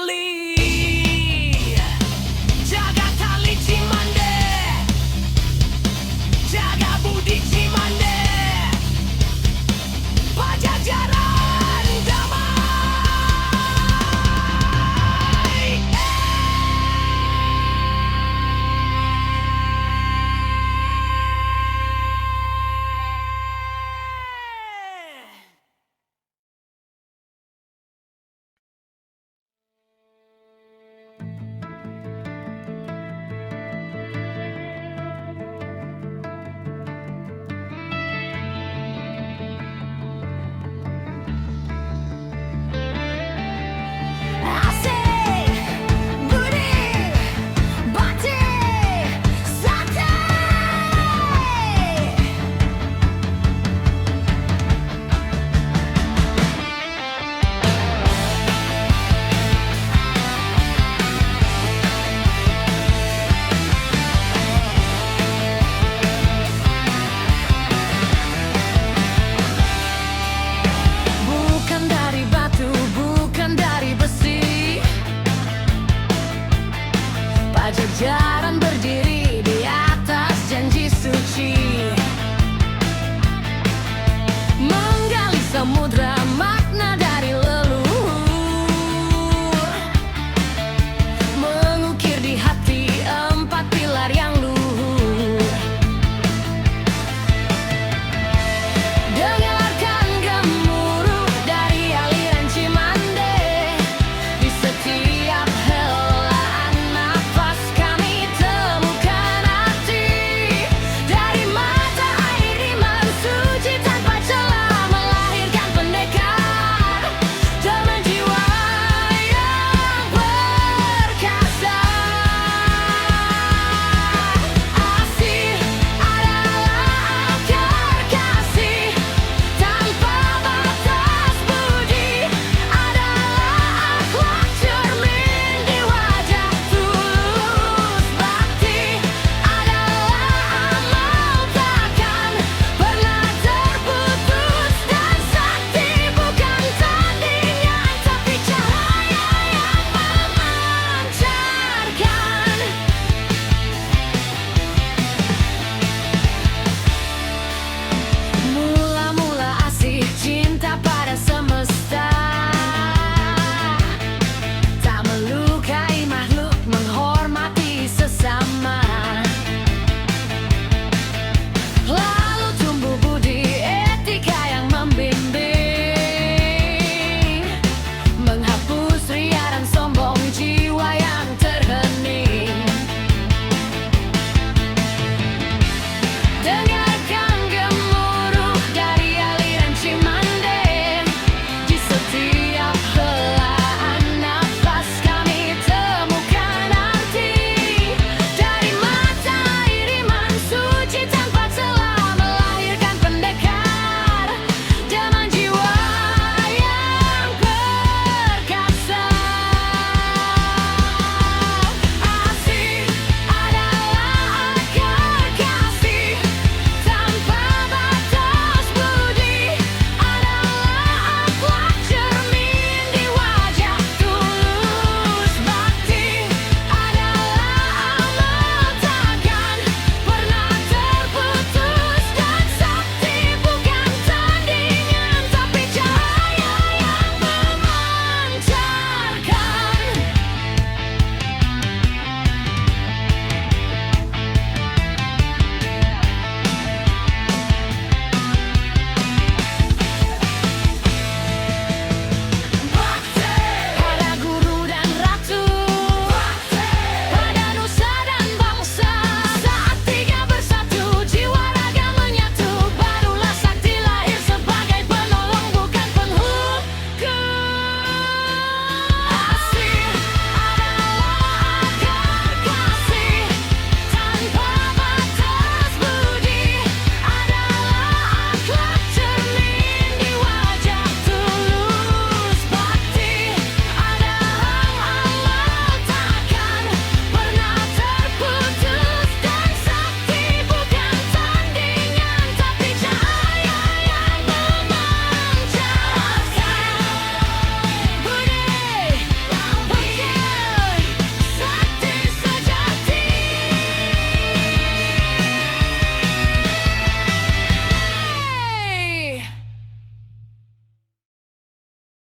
kembali.